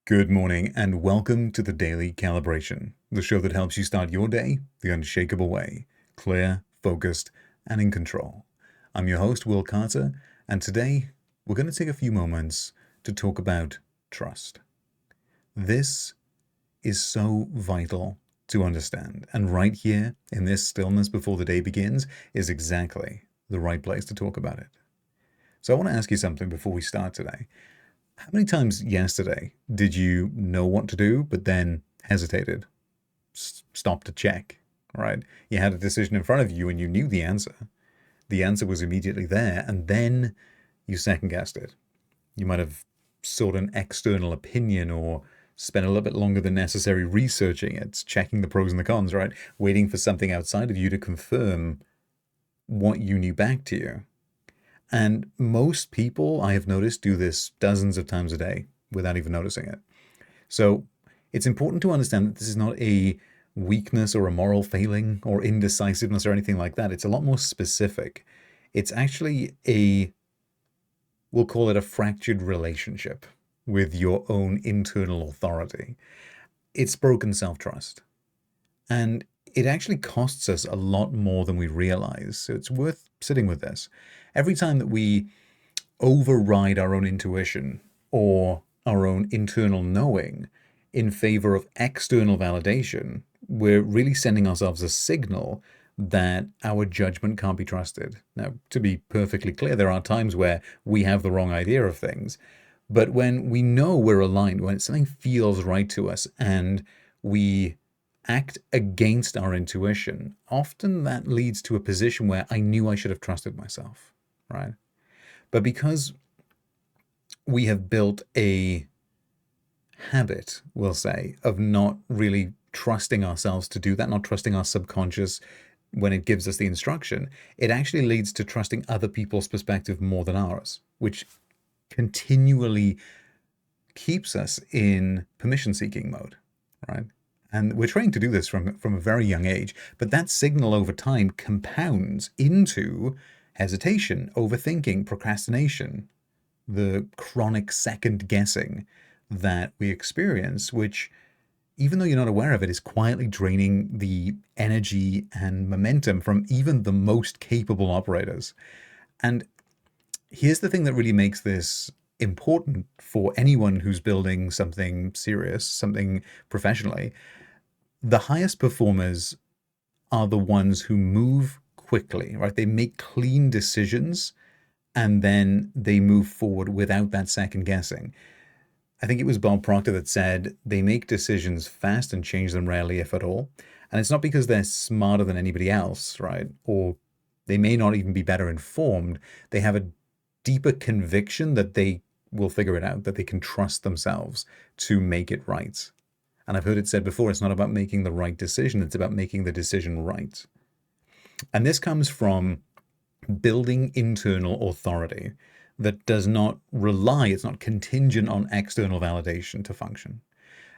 Good morning and welcome to the Daily Calibration, the show that helps you start your day the unshakable way, clear, focused, and in control. I'm your host, Will Carter, and today we're going to take a few moments to talk about trust. This is so vital to understand, and right here in this stillness before the day begins is exactly the right place to talk about it. So I want to ask you something before we start today. How many times yesterday did you know what to do, but then hesitated, stopped to check, right? You had a decision in front of you and you knew the answer. The answer was immediately there, and then you second guessed it. You might have sought an external opinion or spent a little bit longer than necessary researching it, checking the pros and the cons, right? Waiting for something outside of you to confirm what you knew back to you. And most people, I have noticed, do this dozens of times a day without even noticing it. So it's important to understand that this is not a weakness or a moral failing or indecisiveness or anything like that. It's a lot more specific. It's actually we'll call it a fractured relationship with your own internal authority. It's broken self trust. And it actually costs us a lot more than we realize. So it's worth sitting with this. Every time that we override our own intuition or our own internal knowing in favor of external validation, we're really sending ourselves a signal that our judgment can't be trusted. Now, to be perfectly clear, there are times where we have the wrong idea of things. But when we know we're aligned, when something feels right to us and we act against our intuition, often that leads to a position where I knew I should have trusted myself, right? But because we have built a habit, we'll say, of not really trusting ourselves to do that, not trusting our subconscious when it gives us the instruction, it actually leads to trusting other people's perspective more than ours, which continually keeps us in permission seeking mode, right? And we're trained to do this from a very young age, but that signal over time compounds into hesitation, overthinking, procrastination, the chronic second guessing that we experience, which, even though you're not aware of it, is quietly draining the energy and momentum from even the most capable operators. And here's the thing that really makes this important for anyone who's building something serious, something professionally. The highest performers are the ones who move quickly, right? They make clean decisions and then they move forward without that second guessing. I think it was Bob Proctor that said they make decisions fast and change them rarely, if at all. And it's not because they're smarter than anybody else, right? Or they may not even be better informed. They have a deeper conviction that they will figure it out, that they can trust themselves to make it right. And I've heard it said before, it's not about making the right decision, it's about making the decision right. And this comes from building internal authority that does not rely, it's not contingent on external validation to function.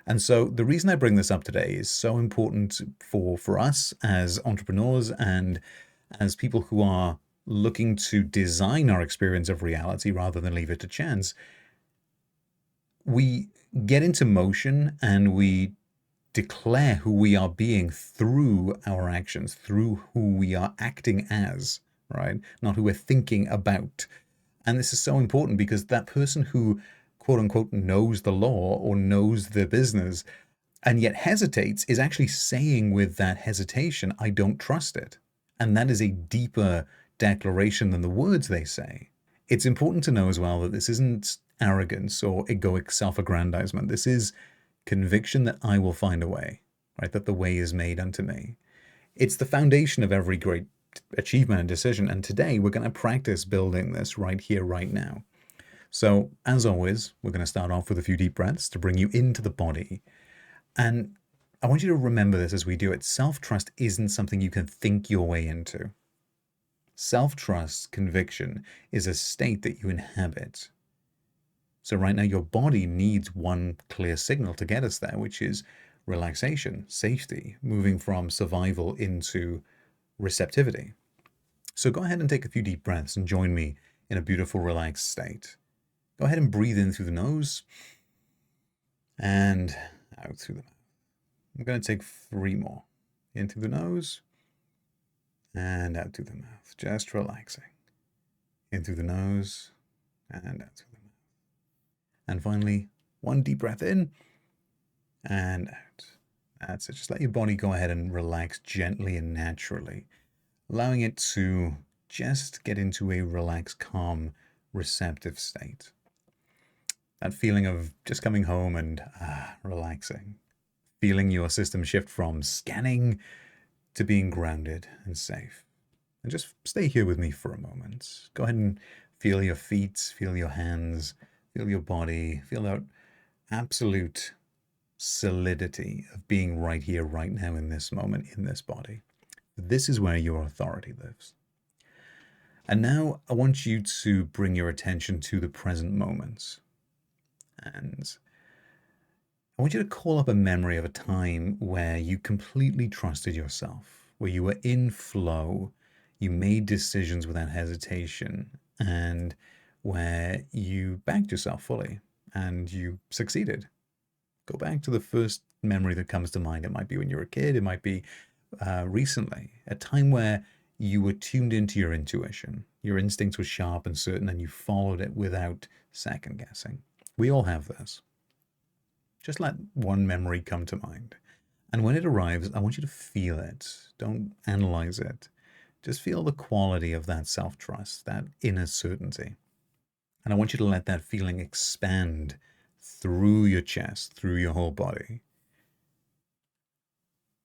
And so the reason I bring this up today is so important for us as entrepreneurs and as people who are looking to design our experience of reality rather than leave it to chance. We get into motion and we declare who we are being through our actions, through who we are acting as, right? Not who we're thinking about. And this is so important because that person who, quote unquote, knows the law or knows the business and yet hesitates is actually saying with that hesitation, I don't trust it. And that is a deeper declaration than the words they say. It's important to know as well that this isn't arrogance or egoic self aggrandizement. This is conviction that I will find a way, right? That the way is made unto me. It's the foundation of every great achievement and decision. And today we're going to practice building this right here, right now. So, as always, we're going to start off with a few deep breaths to bring you into the body. And I want you to remember this as we do it. Self trust isn't something you can think your way into. Self trust, conviction, is a state that you inhabit. So, right now, your body needs one clear signal to get us there, which is relaxation, safety, moving from survival into receptivity. So, go ahead and take a few deep breaths and join me in a beautiful, relaxed state. Go ahead and breathe in through the nose and out through the mouth. I'm going to take 3 more. In through the nose and out through the mouth. Just relaxing. In through the nose and out through the mouth. And finally, 1 deep breath in and out. That's it. Just let your body go ahead and relax gently and naturally, allowing it to just get into a relaxed, calm, receptive state. That feeling of just coming home and relaxing. Feeling your system shift from scanning to being grounded and safe. And just stay here with me for a moment. Go ahead and feel your feet, feel your hands, feel your body, feel that absolute solidity of being right here, right now, in this moment, in this body. This is where your authority lives. And now I want you to bring your attention to the present moment. And I want you to call up a memory of a time where you completely trusted yourself, where you were in flow, you made decisions without hesitation, and where you backed yourself fully and you succeeded. Go back to the first memory that comes to mind. It might be when you were a kid, it might be recently, a time where you were tuned into your intuition. Your instincts were sharp and certain, and you followed it without second guessing. We all have this. Just let one memory come to mind. And when it arrives, I want you to feel it. Don't analyze it. Just feel the quality of that self-trust, that inner certainty. And I want you to let that feeling expand through your chest, through your whole body.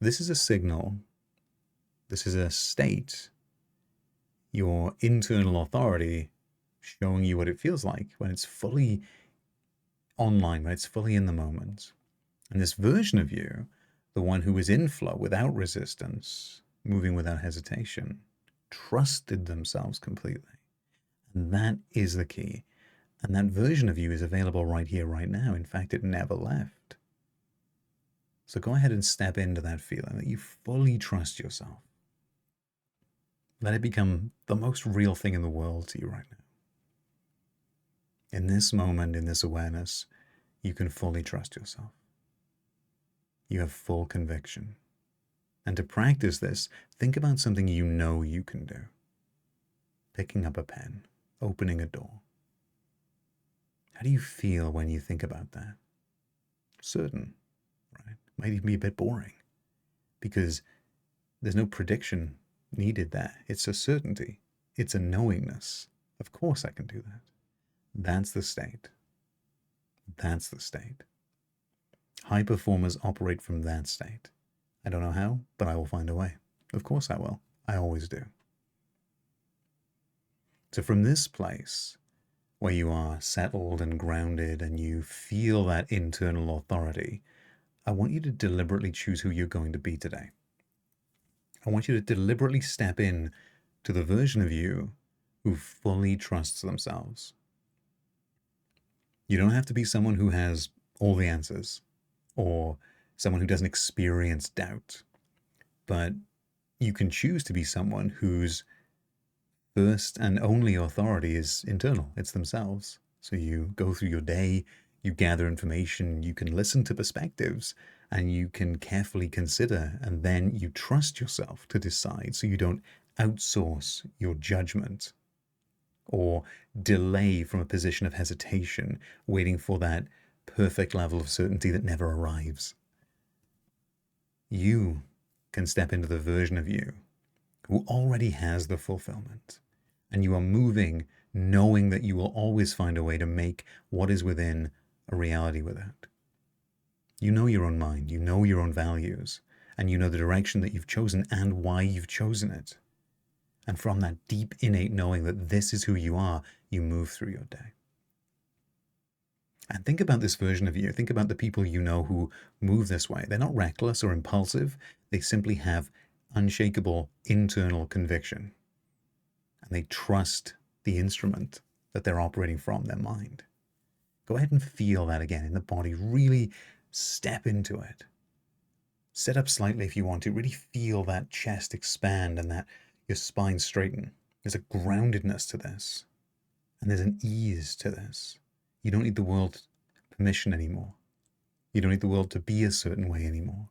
This is a signal. This is a state. Your internal authority showing you what it feels like when it's fully online, when it's fully in the moment. And this version of you, the one who was in flow without resistance, moving without hesitation, trusted themselves completely. And that is the key. And that version of you is available right here, right now. In fact, it never left. So go ahead and step into that feeling that you fully trust yourself. Let it become the most real thing in the world to you right now. In this moment, in this awareness, you can fully trust yourself. You have full conviction. And to practice this, think about something you know you can do. Picking up a pen, opening a door. How do you feel when you think about that? Certain, right? Might even be a bit boring because there's no prediction needed there. It's a certainty. It's a knowingness. Of course I can do that. That's the state. That's the state. High performers operate from that state. I don't know how, but I will find a way. Of course I will. I always do. So from this place, where you are settled and grounded and you feel that internal authority, I want you to deliberately choose who you're going to be today. I want you to deliberately step in to the version of you who fully trusts themselves. You don't have to be someone who has all the answers or someone who doesn't experience doubt, but you can choose to be someone whose first and only authority is internal. It's themselves. So you go through your day, you gather information, you can listen to perspectives, and you can carefully consider, and then you trust yourself to decide so you don't outsource your judgment or delay from a position of hesitation, waiting for that perfect level of certainty that never arrives. You can step into the version of you who already has the fulfillment. And you are moving knowing that you will always find a way to make what is within a reality without. You know your own mind, you know your own values, and you know the direction that you've chosen and why you've chosen it. And from that deep innate knowing that this is who you are, you move through your day. And think about this version of you. Think about the people you know who move this way. They're not reckless or impulsive. They simply have unshakable internal conviction. And they trust the instrument that they're operating from, their mind. Go ahead and feel that again in the body. Really step into it. Sit up slightly if you want to. Really feel that chest expand and that your spine straighten. There's a groundedness to this. And there's an ease to this. You don't need the world's permission anymore. You don't need the world to be a certain way anymore.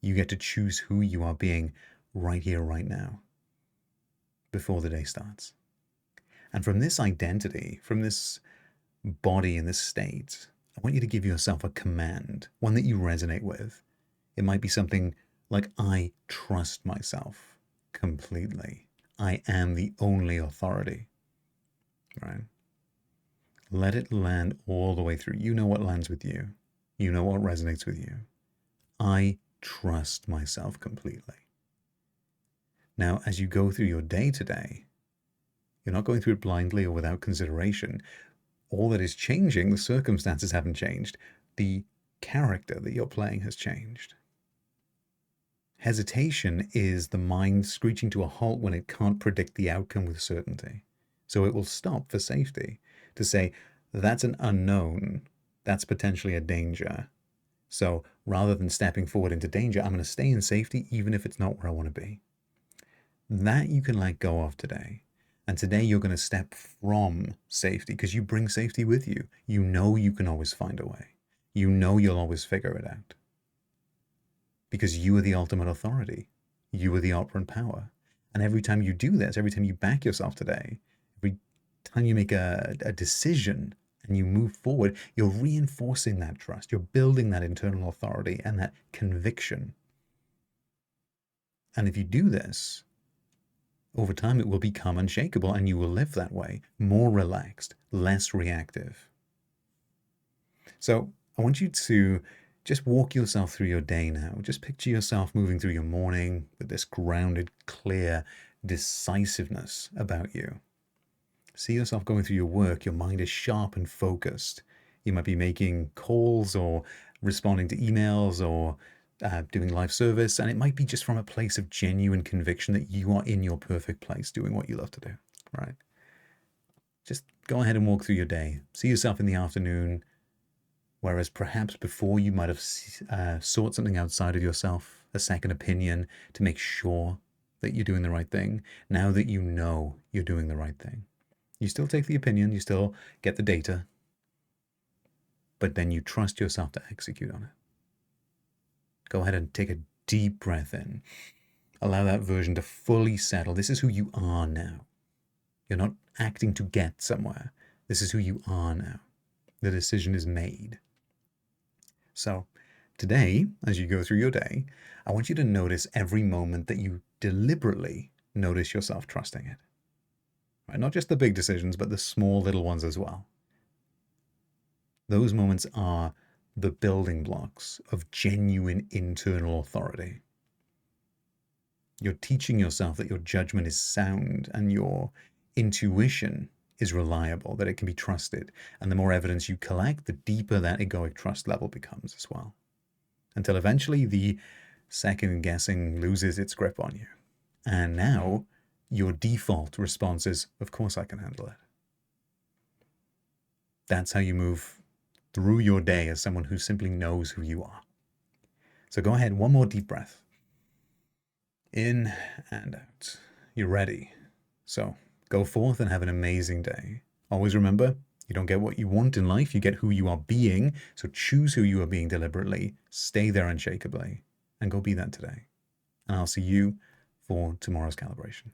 You get to choose who you are being right here, right now, before the day starts. And from this identity, from this body in this state, I want you to give yourself a command, one that you resonate with. It might be something like, I trust myself completely. I am the only authority, right? Let it land all the way through. You know what lands with you. You know what resonates with you. I trust myself completely. Now, as you go through your day today, you're not going through it blindly or without consideration. All that is changing, the circumstances haven't changed. The character that you're playing has changed. Hesitation is the mind screeching to a halt when it can't predict the outcome with certainty. So it will stop for safety to say, that's an unknown, that's potentially a danger. So rather than stepping forward into danger, I'm going to stay in safety even if it's not where I want to be. That you can let go of today. And today you're going to step from safety because you bring safety with you. You know you can always find a way. You know you'll always figure it out. Because you are the ultimate authority. You are the operant power. And every time you do this, every time you back yourself today, every time you make a decision and you move forward, you're reinforcing that trust. You're building that internal authority and that conviction. And if you do this, over time it will become unshakable and you will live that way, more relaxed, less reactive. So I want you to just walk yourself through your day now. Just picture yourself moving through your morning with this grounded, clear decisiveness about you. See yourself going through your work. Your mind is sharp and focused. You might be making calls or responding to emails or doing live service, and it might be just from a place of genuine conviction that you are in your perfect place doing what you love to do, right? Just go ahead and walk through your day. See yourself in the afternoon, whereas perhaps before you might have sought something outside of yourself, a second opinion to make sure that you're doing the right thing. Now that you know you're doing the right thing, you still take the opinion, you still get the data, but then you trust yourself to execute on it. Go ahead and take a deep breath in. Allow that version to fully settle. This is who you are now. You're not acting to get somewhere. This is who you are now. The decision is made. So today, as you go through your day, I want you to notice every moment that you deliberately notice yourself trusting it. Right? Not just the big decisions, but the small little ones as well. Those moments are the building blocks of genuine internal authority. You're teaching yourself that your judgment is sound and your intuition is reliable, that it can be trusted. And the more evidence you collect, the deeper that egoic trust level becomes as well. Until eventually the second guessing loses its grip on you. And now your default response is, of course I can handle it. That's how you move through your day as someone who simply knows who you are. So go ahead, one more deep breath. In and out. You're ready. So go forth and have an amazing day. Always remember, you don't get what you want in life, you get who you are being. So choose who you are being deliberately, stay there unshakably, and go be that today. And I'll see you for tomorrow's calibration.